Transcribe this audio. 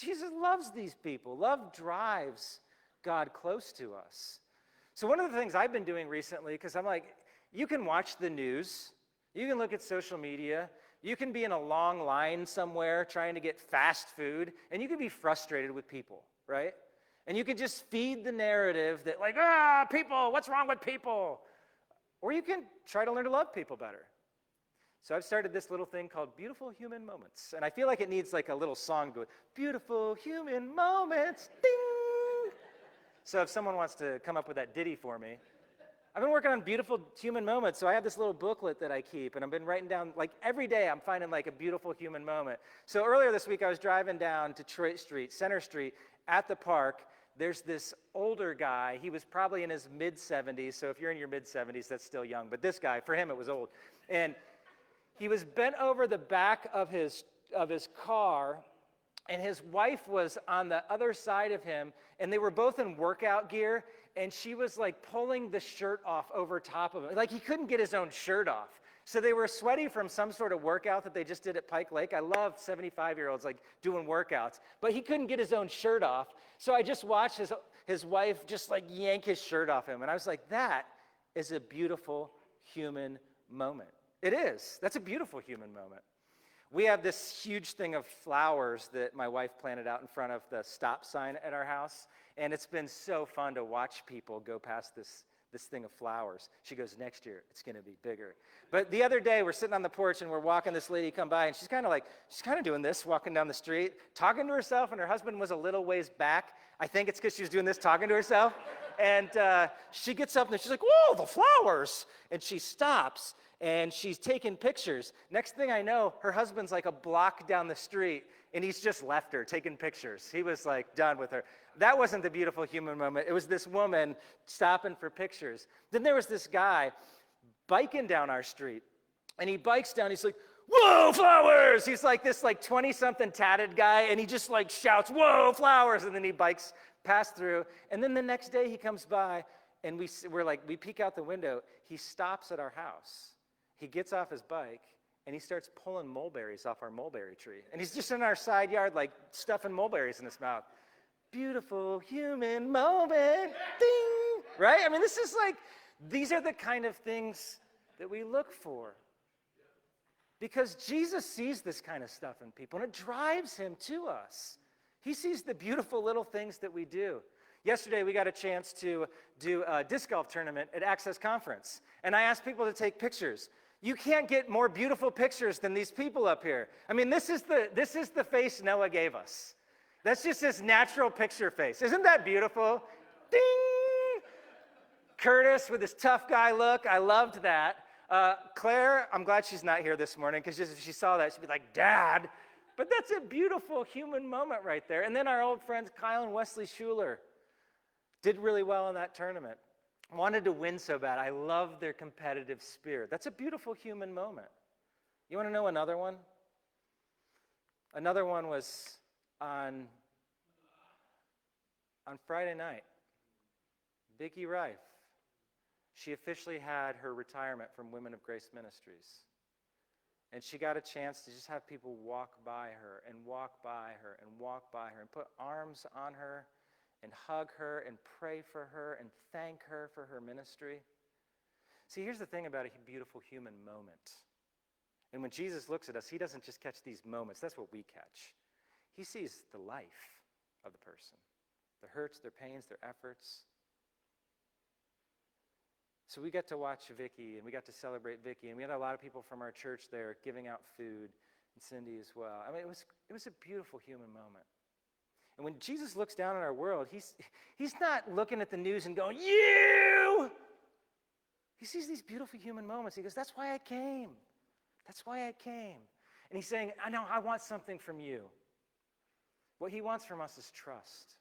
Jesus loves these people. Love drives God close to us. So one of the things I've been doing recently, because I'm like, you can watch the news, you can look at social media, you can be in a long line somewhere trying to get fast food, and you can be frustrated with people, right? And you can just feed the narrative that like, people, what's wrong with people? Or you can try to learn to love people better. So I've started this little thing called Beautiful Human Moments. And I feel like it needs like a little song to it. Beautiful human moments, ding! So if someone wants to come up with that ditty for me. I've been working on beautiful human moments, so I have this little booklet that I keep, and I've been writing down, like every day I'm finding like a beautiful human moment. So earlier this week I was driving down Detroit Street, Center Street, at the park. There's this older guy. He was probably in his mid-70s, so if you're in your mid-70s, that's still young. But this guy, for him, it was old. And he was bent over the back of his car, and his wife was on the other side of him, and they were both in workout gear, and she was like pulling the shirt off over top of him. Like he couldn't get his own shirt off. So they were sweaty from some sort of workout that they just did at Pike Lake. I love 75-year-olds like doing workouts, but he couldn't get his own shirt off. So I just watched his wife just like yank his shirt off him. And I was like, that is a beautiful human moment. It is. That's a beautiful human moment. We have this huge thing of flowers that my wife planted out in front of the stop sign at our house. And it's been so fun to watch people go past this thing of flowers. She goes, next year, it's going to be bigger. But the other day, we're sitting on the porch, and we're walking this lady come by, and she's kind of doing this, walking down the street, talking to herself, and her husband was a little ways back. I think it's because she was doing this, talking to herself. And she gets up, and she's like, whoa, the flowers! And she stops, and she's taking pictures. Next thing I know, her husband's like a block down the street, and he's just left her taking pictures. He was like done with her. That wasn't the beautiful human moment. It was this woman stopping for pictures. Then there was this guy biking down our street, and he bikes down. He's like, whoa, flowers! He's like this like 20-something tatted guy, and he just like shouts, whoa, flowers! And then he bikes past through. And then the next day he comes by, and we peek out the window. He stops at our house. He gets off his bike, and he starts pulling mulberries off our mulberry tree. And he's just in our side yard like stuffing mulberries in his mouth. Beautiful human moment, ding, right? I mean, these are the kind of things that we look for. Because Jesus sees this kind of stuff in people, and it drives him to us. He sees the beautiful little things that we do. Yesterday, we got a chance to do a disc golf tournament at Access Conference, and I asked people to take pictures. You can't get more beautiful pictures than these people up here. I mean, this is the face Noah gave us. That's just his natural picture face. Isn't that beautiful? Ding! Curtis with his tough guy look. I loved that. Claire, I'm glad she's not here this morning, because just if she saw that, she'd be like, Dad. But that's a beautiful human moment right there. And then our old friends Kyle and Wesley Schuler did really well in that tournament. Wanted to win so bad. I love their competitive spirit. That's a beautiful human moment. You want to know another one? Another one was on Friday night. Vicki Rife. She officially had her retirement from Women of Grace Ministries. And she got a chance to just have people walk by her and walk by her and walk by her and put arms on her and hug her and pray for her and thank her for her ministry. See, here's the thing about a beautiful human moment. And when Jesus looks at us, he doesn't just catch these moments. That's what we catch. He sees the life of the person, their hurts, their pains, their efforts. So we got to watch Vicki, and we got to celebrate Vicki, and we had a lot of people from our church there giving out food, and Cindy as well. I mean, it was a beautiful human moment. And when Jesus looks down on our world, he's not looking at the news and going, you! He sees these beautiful human moments. He goes, that's why I came. That's why I came. And he's saying, I know I want something from you. What he wants from us is trust.